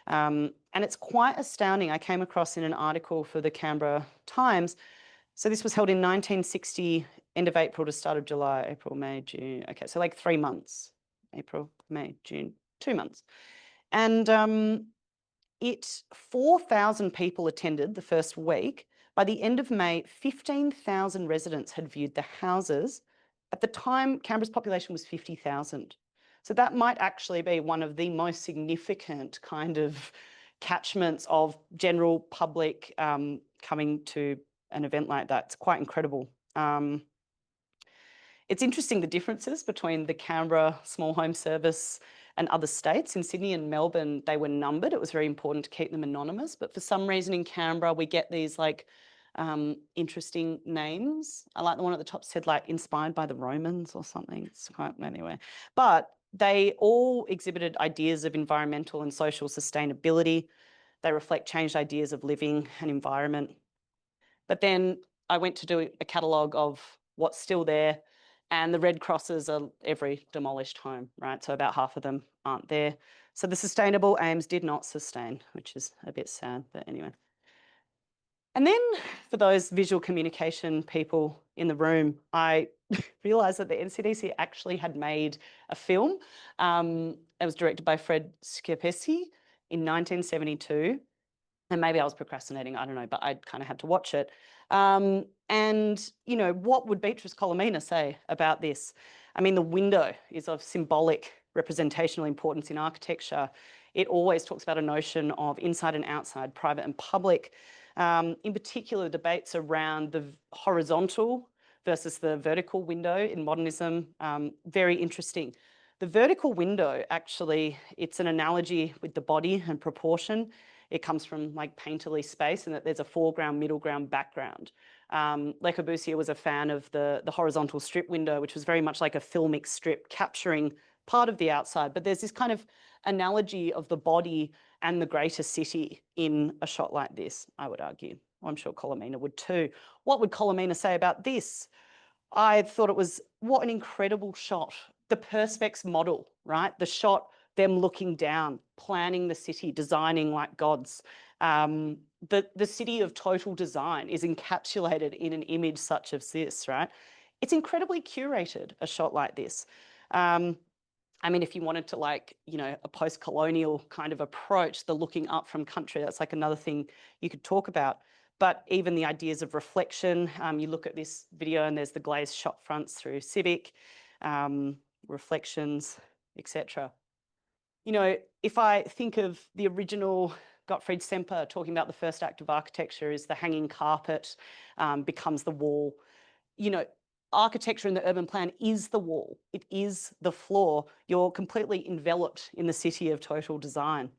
And it's quite astounding. I came across in an article for the Canberra Times So this was held in 1960, end of April to start of July, April, May, June. Okay, so like 3 months. April, May, June, 2 months. And 4,000 people attended the first week. By the end of May, 15,000 residents had viewed the houses. At the time, Canberra's population was 50,000. So that might actually be one of the most significant kind of catchments of general public coming to an event like that. It's quite incredible. It's interesting the differences between the Canberra small home service and other states. In Sydney and Melbourne, they were numbered. It was very important to keep them anonymous. But for some reason in Canberra, we get these like interesting names. I like the one at the top said like inspired by the Romans or something. It's quite, anyway. But they all exhibited ideas of environmental and social sustainability. They reflect changed ideas of living and environment. But then I went to do a catalogue of what's still there, and the red crosses are every demolished home, right? So about half of them aren't there. So the sustainable aims did not sustain, which is a bit sad, but anyway. And then for those visual communication people in the room, I realised that the NCDC actually had made a film. It was directed by Fred Schiapesi in 1972. And maybe I was procrastinating, I don't know, but I kind of had to watch it. And, you know, what would Beatrice Colomina say about this? I mean, the window is of symbolic representational importance in architecture. It always talks about a notion of inside and outside, private and public. In particular, debates around the horizontal versus the vertical window in modernism, very interesting. The vertical window, actually, it's an analogy with the body and proportion. It comes from like painterly space and that there's a foreground, middle ground, background. Le Corbusier was a fan of the horizontal strip window, which was very much like a filmic strip capturing part of the outside. But there's this kind of analogy of the body and the greater city in a shot like this, I would argue. I'm sure Colomina would too. What would Colomina say about this? I thought it was, what an incredible shot. The Perspex model, right? The shot, them looking down, planning the city, designing like gods. The city of total design is encapsulated in an image such as this, right? It's incredibly curated, a shot like this. I mean, if you wanted to like, you know, a post-colonial kind of approach, the looking up from country, that's like another thing you could talk about. But even the ideas of reflection, you look at this video and there's the glazed shot fronts through Civic, reflections, etc. You know, if I think of the original Gottfried Semper talking about the first act of architecture is the hanging carpet becomes the wall. You know, architecture in the urban plan is the wall. It is the floor. You're completely enveloped in the city of total design.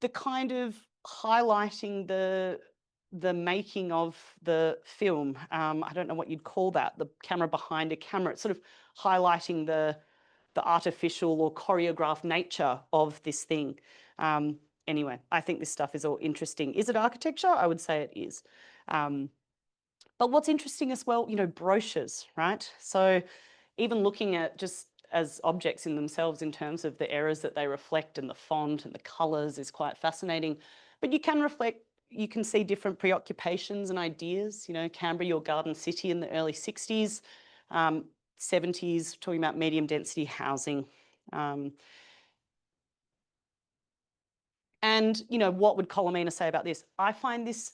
The kind of highlighting the making of the film, I don't know what you'd call that, the camera behind a camera, it's sort of highlighting the artificial or choreographed nature of this thing. Anyway, I think this stuff is all interesting. Is it architecture? I would say it is. But what's interesting as well, you know, brochures, right? So even looking at just as objects in themselves in terms of the errors that they reflect and the font and the colours is quite fascinating. But you can reflect, you can see different preoccupations and ideas, you know, Canberra, your garden city in the early 60s, 70s, talking about medium density housing. And, you know, what would Colomina say about this? I find this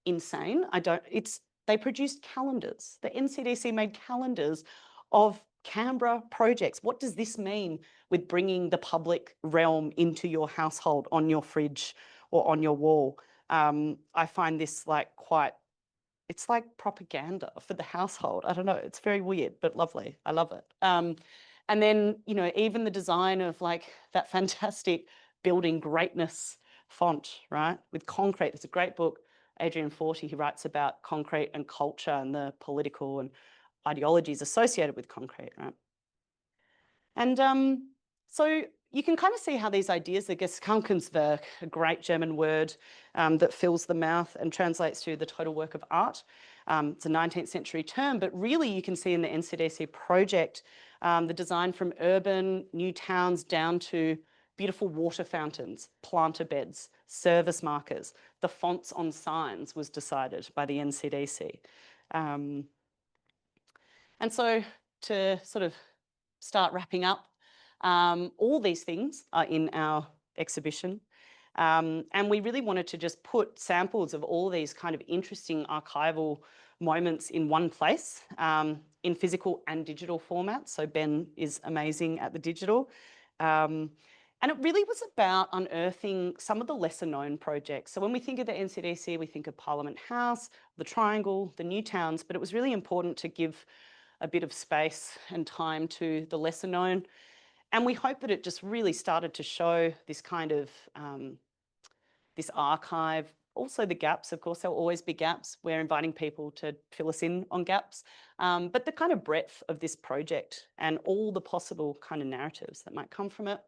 insane. They produced calendars. The NCDC made calendars of Canberra projects. What does this mean with bringing the public realm into your household, on your fridge or on your wall? I find this like it's like propaganda for the household. I don't know, it's very weird, but lovely. I love it. And then, you know, even the design of like that fantastic building greatness font, right? With concrete. There's a great book, Adrian Forty, he writes about concrete and culture and the political and ideologies associated with concrete, right? And so you can kind of see how these ideas, the Gesamtkunstwerk, a great German word that fills the mouth and translates to the total work of art. It's a 19th century term, but really you can see in the NCDC project the design from urban new towns down to beautiful water fountains, planter beds, service markers, the fonts on signs was decided by the NCDC. And so to sort of start wrapping up, all these things are in our exhibition. And we really wanted to just put samples of all these kind of interesting archival moments in one place, in physical and digital formats. So Ben is amazing at the digital. And it really was about unearthing some of the lesser known projects. So when we think of the NCDC, we think of Parliament House, the Triangle, the New Towns, but it was really important to give a bit of space and time to the lesser known. And we hope that it just really started to show this kind of, this archive, also the gaps, of course, there'll always be gaps. We're inviting people to fill us in on gaps, but the kind of breadth of this project and all the possible kind of narratives that might come from it.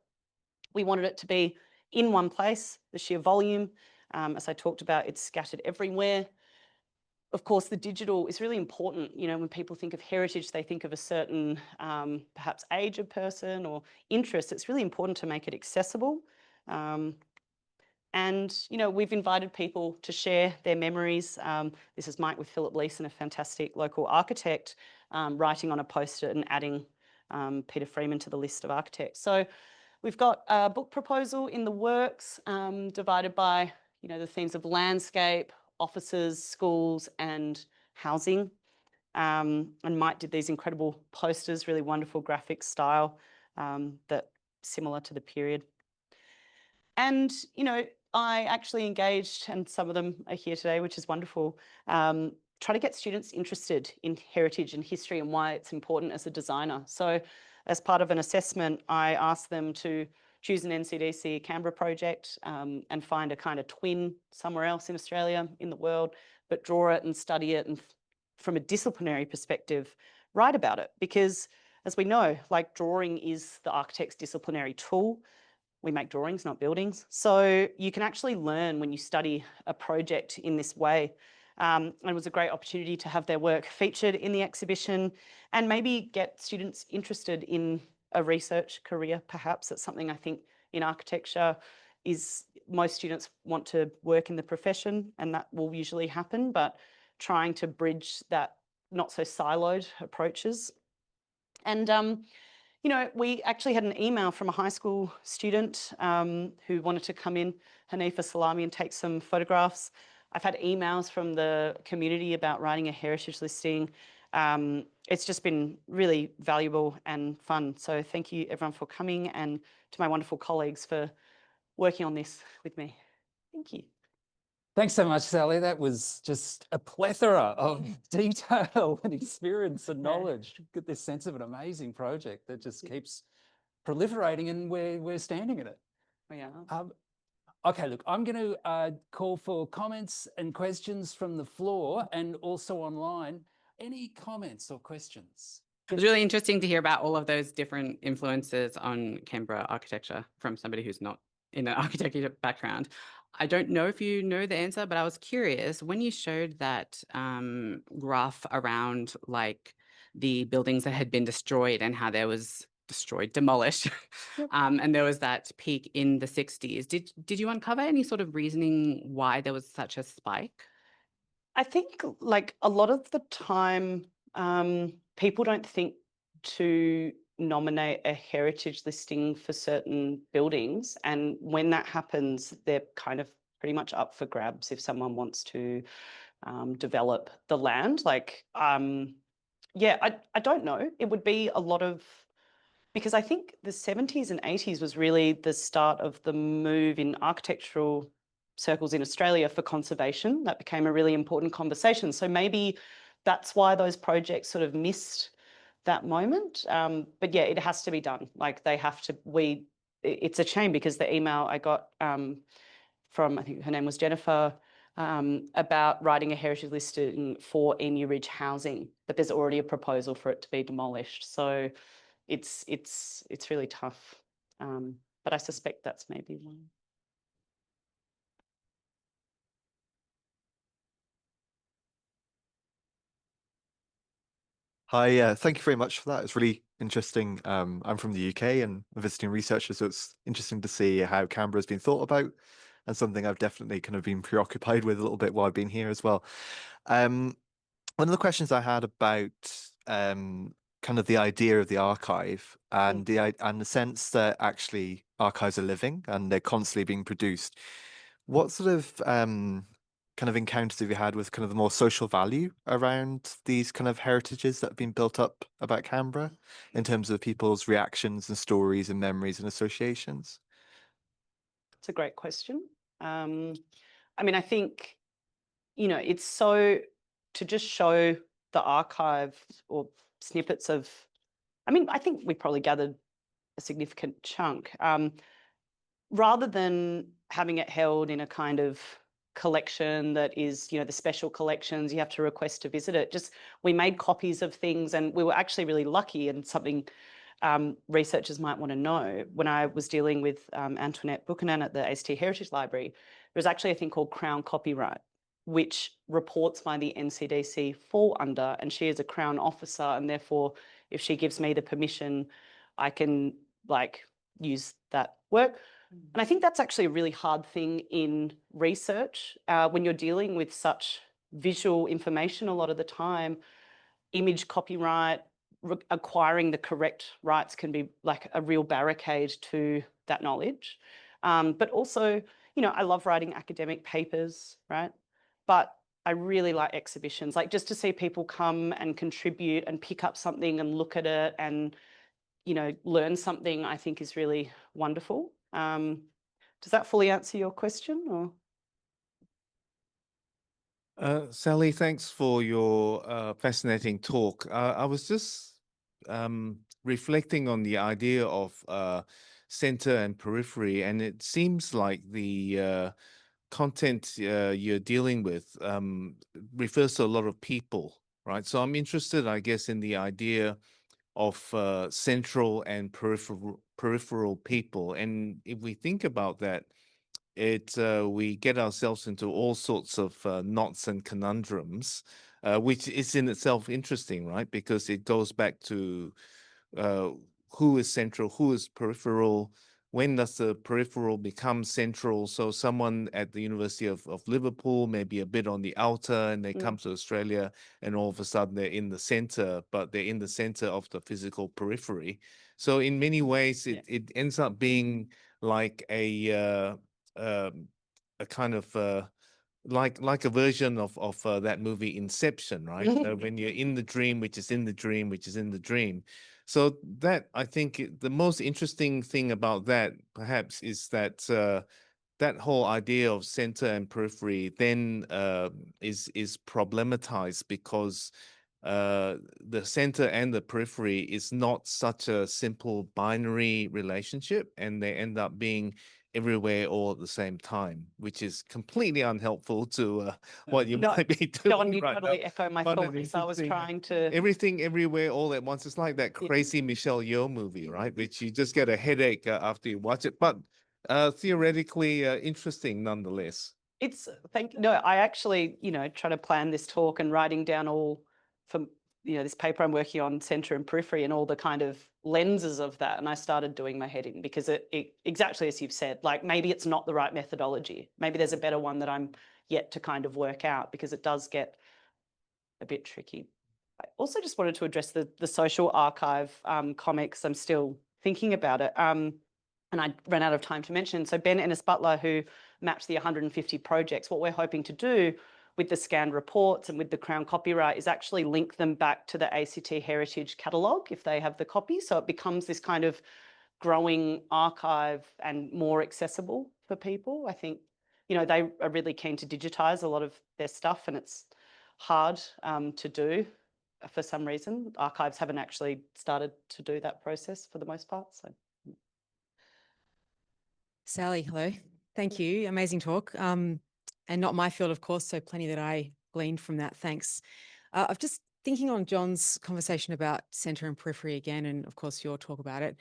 We wanted it to be in one place, the sheer volume. As I talked about, it's scattered everywhere. Of course, the digital is really important. You know, when people think of heritage, they think of a certain perhaps age of person or interest. It's really important to make it accessible. And, you know, we've invited people to share their memories. This is Mike with Philip Leeson, a fantastic local architect, writing on a post-it and adding Peter Freeman to the list of architects. So we've got a book proposal in the works, divided by, you know, the themes of landscape, offices, schools, and housing. And Mike did these incredible posters, really wonderful graphic style, that similar to the period. And, you know, I actually engaged, and some of them are here today, which is wonderful, try to get students interested in heritage and history and why it's important as a designer. So as part of an assessment, I asked them to choose an NCDC Canberra project, and find a kind of twin somewhere else in Australia, in the world, but draw it and study it, and from a disciplinary perspective, write about it. Because as we know, like, drawing is the architect's disciplinary tool. We make drawings, not buildings. So you can actually learn when you study a project in this way. And it was a great opportunity to have their work featured in the exhibition and maybe get students interested in a research career, perhaps. That's something I think in architecture is most students want to work in the profession, and that will usually happen, but trying to bridge that not so siloed approaches. And you know, we actually had an email from a high school student who wanted to come in, Hanifa Salami, and take some photographs. I've had emails from the community about writing a heritage listing. It's just been really valuable and fun. So thank you everyone for coming, and to my wonderful colleagues for working on this with me. Thank you. Thanks so much, Sally. That was just a plethora of detail and experience and knowledge. Get this sense of an amazing project that just keeps proliferating, and we're standing in it. Yeah. Okay, look, I'm going to call for comments and questions from the floor and also online. Any comments or questions? It was really interesting to hear about all of those different influences on Canberra architecture from somebody who's not in an architecture background. I don't know if you know the answer, but I was curious when you showed that graph around like the buildings that had been destroyed and how there was demolished, Yep. and there was that peak in the 60s. Did you uncover any sort of reasoning why there was such a spike? I think, like, a lot of the time, people don't think to nominate a heritage listing for certain buildings, and when that happens, they're kind of pretty much up for grabs if someone wants to develop the land. Like, yeah, I don't know. It would be a lot of, because I think the 70s and 80s was really the start of the move in architectural circles in Australia for conservation. That became a really important conversation. So maybe that's why those projects sort of missed that moment. But yeah, it has to be done. Like, they have to, it's a shame because the email I got from, I think her name was Jennifer, about writing a heritage listing for Emu Ridge housing, but there's already a proposal for it to be demolished. So it's really tough. But I suspect that's maybe one. Hi, thank you very much for that. It's really interesting. I'm from the UK and I'm visiting researchers, so it's interesting to see how Canberra has been thought about. and something I've definitely kind of been preoccupied with a little bit while I've been here as well. One of the questions I had about kind of the idea of the archive and the sense that actually archives are living and they're constantly being produced. What sort of kind of encounters have you had with kind of the more social value around these kind of heritages that have been built up about Canberra in terms of people's reactions and stories and memories and associations? It's a great question. I mean, I think, it's so to just show the archive or snippets of, I think we probably gathered a significant chunk. Rather than having it held in a kind of collection that is, the special collections, you have to request to visit it. Just we made copies of things, and we were actually really lucky, and something researchers might want to know. When I was dealing with Antoinette Buchanan at the ACT Heritage Library, there was actually a thing called Crown Copyright, which reports by the NCDC fall under, and she is a Crown officer, and therefore, if she gives me the permission, I can use that work. And I think that's actually a really hard thing in research when you're dealing with such visual information a lot of the time. Image copyright, acquiring the correct rights can be like a real barricade to that knowledge. But also, I love writing academic papers, right? But I really like exhibitions, like just to see people come and contribute and pick up something and look at it and, learn something, I think is really wonderful. Does that fully answer your question? Or? Sally, thanks for your fascinating talk. I was just reflecting on the idea of center and periphery, and it seems like the content you're dealing with refers to a lot of people, right? So I'm interested, I guess, in the idea of central and peripheral people. And if we think about that, we get ourselves into all sorts of knots and conundrums, which is in itself interesting, right? Because it goes back to who is central, who is peripheral, when does the peripheral become central? So someone at the University of Liverpool may be a bit on the outer, and they come to Australia, and all of a sudden they're in the center, but they're in the center of the physical periphery. So in many ways, it ends up being like a kind of like a version of that movie Inception, right? When you're in the dream, which is in the dream, which is in the dream. So that, I think, the most interesting thing about that perhaps is that that whole idea of center and periphery then is problematized because the center and the periphery is not such a simple binary relationship, and they end up being everywhere all at the same time, which is completely unhelpful to what you might be doing. John, you right totally now. echo my But thoughts. I was trying to... Everything everywhere all at once. It's like that crazy Michelle Yeoh movie, right? Which you just get a headache after you watch it, but theoretically interesting nonetheless. I actually, try to plan this talk and writing down all from, this paper I'm working on, center and periphery, and all the kind of lenses of that. And I started doing my head in because it exactly as you've said, like maybe it's not the right methodology. Maybe there's a better one that I'm yet to kind of work out, because it does get a bit tricky. I also just wanted to address the social archive comics. I'm still thinking about it. And I ran out of time to mention. So Ben Ennis-Butler, who mapped the 150 projects, what we're hoping to do with the scanned reports and with the Crown copyright is actually link them back to the ACT Heritage Catalogue if they have the copy. So it becomes this kind of growing archive and more accessible for people. I think, they are really keen to digitise a lot of their stuff, and it's hard to do for some reason. Archives haven't actually started to do that process for the most part. So. Sally, hello. Thank you. Amazing talk. And not my field, of course, so plenty that I gleaned from that. Thanks. I'm just thinking on John's conversation about centre and periphery again, and of course your talk about it.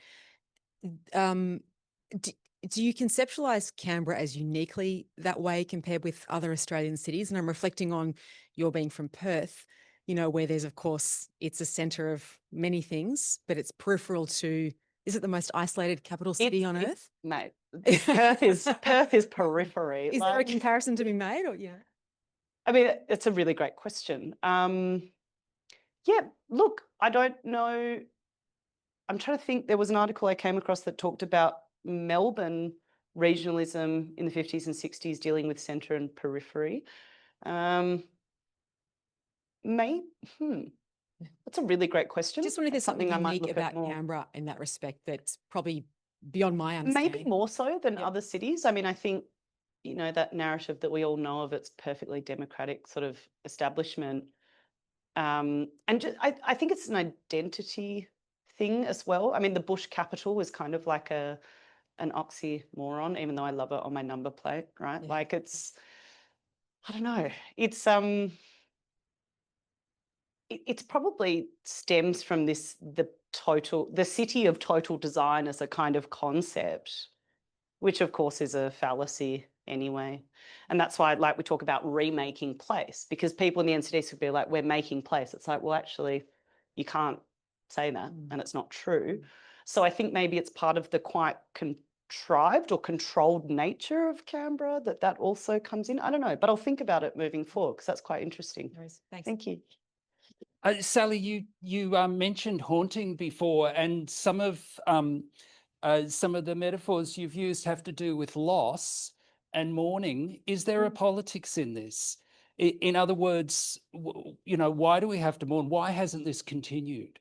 Do you conceptualise Canberra as uniquely that way compared with other Australian cities? And I'm reflecting on your being from Perth, where there's, of course, it's a centre of many things, but it's peripheral to Is it the most isolated capital city on earth? Mate, Perth is periphery. Is there a comparison to be made, or yeah? I mean, it's a really great question. Yeah, look, I don't know. I'm trying to think. There was an article I came across that talked about Melbourne regionalism in the 50s and 60s dealing with centre and periphery. That's a really great question. Just wonder if there's something I might unique look at about more. Canberra in that respect that's probably beyond my understanding. Maybe more so than Yep. other cities. I mean, I think, that narrative that we all know of, it's perfectly democratic sort of establishment. And I think it's an identity thing as well. I mean, the bush capital is kind of like an oxymoron, even though I love it on my number plate, right? Yeah. Like it's, I don't know, it's probably stems from the city of total design as a kind of concept, which of course is a fallacy anyway. And that's why, like, we talk about remaking place, because people in the NCDC would be like, we're making place. It's like, well, actually, you can't say that, and it's not true. So I think maybe it's part of the quite contrived or controlled nature of Canberra that also comes in. I don't know, but I'll think about it moving forward, because that's quite interesting. Thanks. Thank you. Sally, you mentioned haunting before, and some of the metaphors you've used have to do with loss and mourning. Is there a politics in this? In other words, why do we have to mourn? Why hasn't this continued?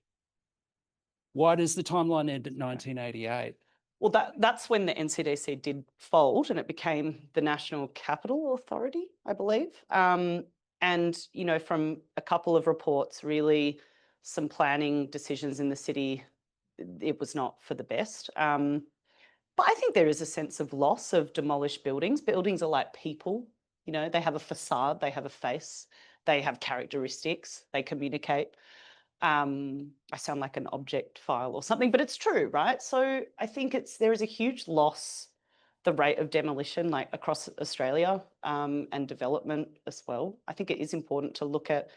Why does the timeline end at 1988? Well, that's when the NCDC did fold and it became the National Capital Authority, I believe. And, from a couple of reports, really some planning decisions in the city, it was not for the best. But I think there is a sense of loss of demolished buildings. Buildings are like people, they have a facade, they have a face, they have characteristics, they communicate. I sound like an object file or something, but it's true, right? So I think there is a huge loss, the rate of demolition, like across Australia, and development as well. I think it is important to look at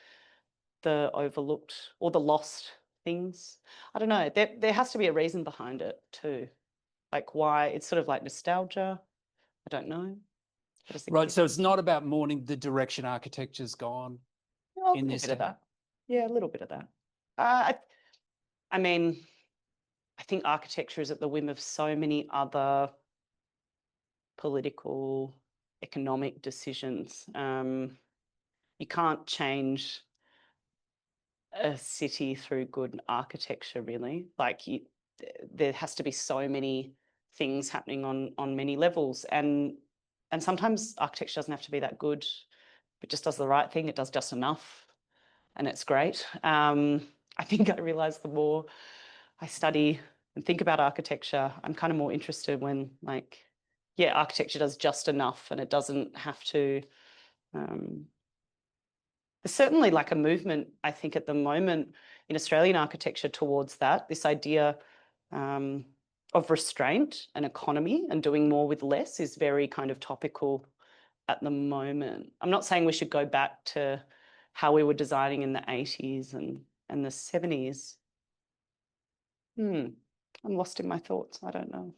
the overlooked or the lost things. I don't know, there has to be a reason behind it too. Like why, it's sort of like nostalgia. I don't know. Right, so it's not about mourning the direction architecture's gone in this. A little bit of that. Yeah, a little bit of that. I mean, I think architecture is at the whim of so many other political, economic decisions. You can't change a city through good architecture, really. Like there has to be so many things happening on many levels, and sometimes architecture doesn't have to be that good. It just does the right thing. It does just enough, and it's great. I think I realise the more I study and think about architecture, I'm kind of more interested when, architecture does just enough and it doesn't have to. There's certainly like a movement, I think, at the moment in Australian architecture towards that, this idea of restraint and economy and doing more with less is very kind of topical at the moment. I'm not saying we should go back to how we were designing in the 80s and the 70s. I'm lost in my thoughts. I don't know.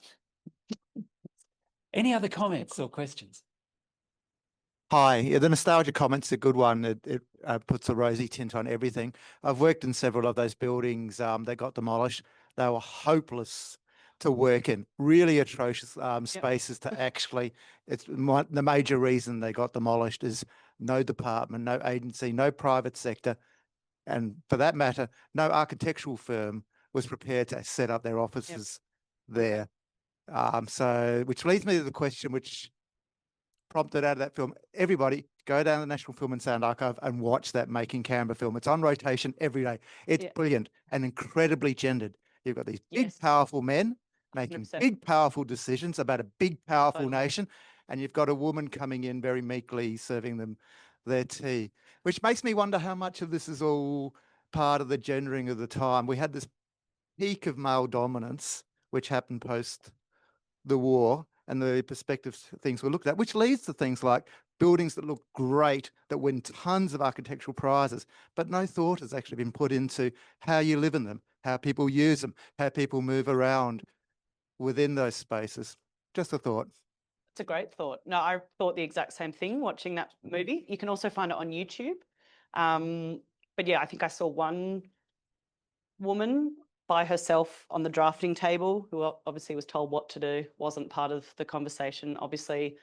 Any other comments or questions? Hi, yeah, the nostalgia comment's a good one. It puts a rosy tint on everything. I've worked in several of those buildings. They got demolished. They were hopeless to work in, really atrocious spaces to actually, the major reason they got demolished is no department, no agency, no private sector, and for that matter, no architectural firm was prepared to set up their offices there. So, which leads me to the question which prompted out of that film. Everybody go down to the National Film and Sound Archive and watch that Making Canberra film. It's on rotation every day. It's brilliant and incredibly gendered. You've got these big, powerful men making 100%. big, powerful decisions about a big, powerful nation. And you've got a woman coming in very meekly serving them their tea, which makes me wonder how much of this is all part of the gendering of the time. We had this peak of male dominance, which happened post the war, and the perspective things were looked at, which leads to things like buildings that look great, that win tons of architectural prizes, but no thought has actually been put into how you live in them, how people use them, how people move around within those spaces. Just a thought. It's a great thought. No, I thought the exact same thing watching that movie. You can also find it on YouTube. But yeah, I think I saw one woman by herself on the drafting table who obviously was told what to do, wasn't part of the conversation. Obviously,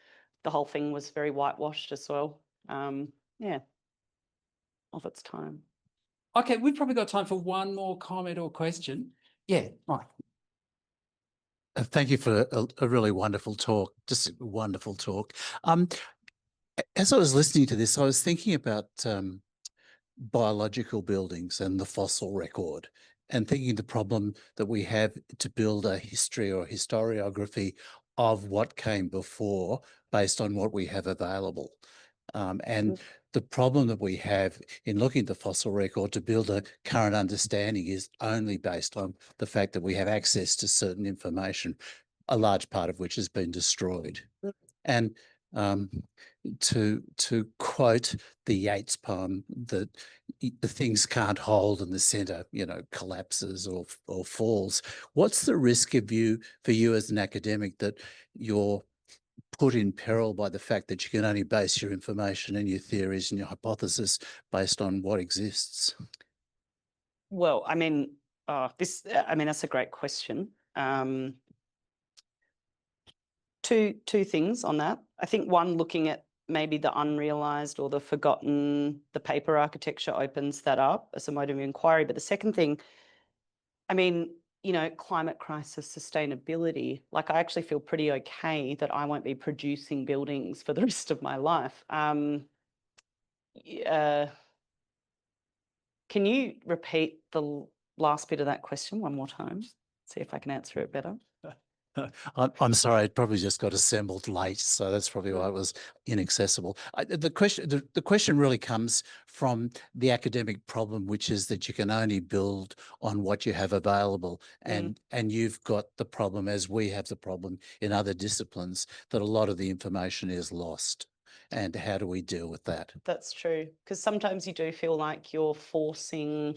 the whole thing was very whitewashed as well. Yeah, of its time. Okay, we've probably got time for one more comment or question. Yeah, Mike. Thank you for a really wonderful talk, just a wonderful talk. As I was listening to this, I was thinking about biological buildings and the fossil record, and thinking the problem that we have to build a history or historiography of what came before based on what we have available. And the problem that we have in looking at the fossil record to build a current understanding is only based on the fact that we have access to certain information, a large part of which has been destroyed. And to quote the Yeats poem, that the things can't hold and the centre, collapses or falls. What's the risk of for you as an academic that you're put in peril by the fact that you can only base your information and your theories and your hypothesis based on what exists? Well, I mean, that's a great question. Two things on that. I think one, looking at maybe the unrealised or the forgotten, the paper architecture opens that up as a mode of inquiry. But the second thing, I mean, climate crisis, sustainability, like I actually feel pretty okay that I won't be producing buildings for the rest of my life. Can you repeat the last bit of that question one more time? See if I can answer it better. I'm sorry, it probably just got assembled late, so that's probably why it was inaccessible. The question really comes from the academic problem, which is that you can only build on what you have available, and you've got the problem, as we have the problem in other disciplines, that a lot of the information is lost. And how do we deal with that? That's true, because sometimes you do feel like you're forcing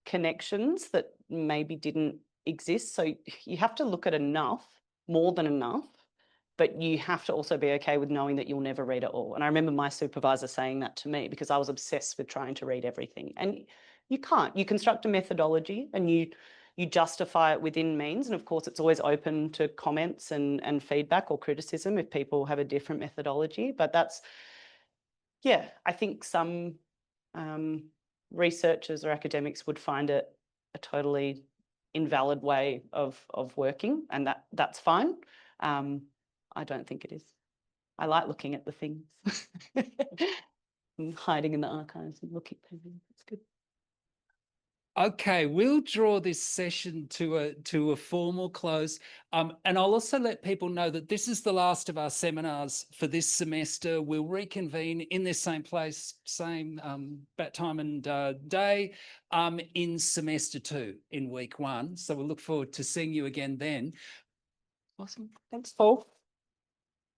connections that maybe didn't exist. So you have to look at enough, more than enough, but you have to also be okay with knowing that you'll never read it all. And I remember my supervisor saying that to me because I was obsessed with trying to read everything. And you can't. You construct a methodology and you justify it within means. And of course, it's always open to comments and feedback or criticism if people have a different methodology. But that's, yeah, I think some researchers or academics would find it a totally invalid way of working, and that's fine. I don't think it is. I like looking at the things and hiding in the archives and looking at them. It's good. Okay, we'll draw this session to a formal close. And I'll also let people know that this is the last of our seminars for this semester. We'll reconvene in this same place, same bat time and day in semester 2 in week 1. So we'll look forward to seeing you again then. Awesome. Thanks, Paul.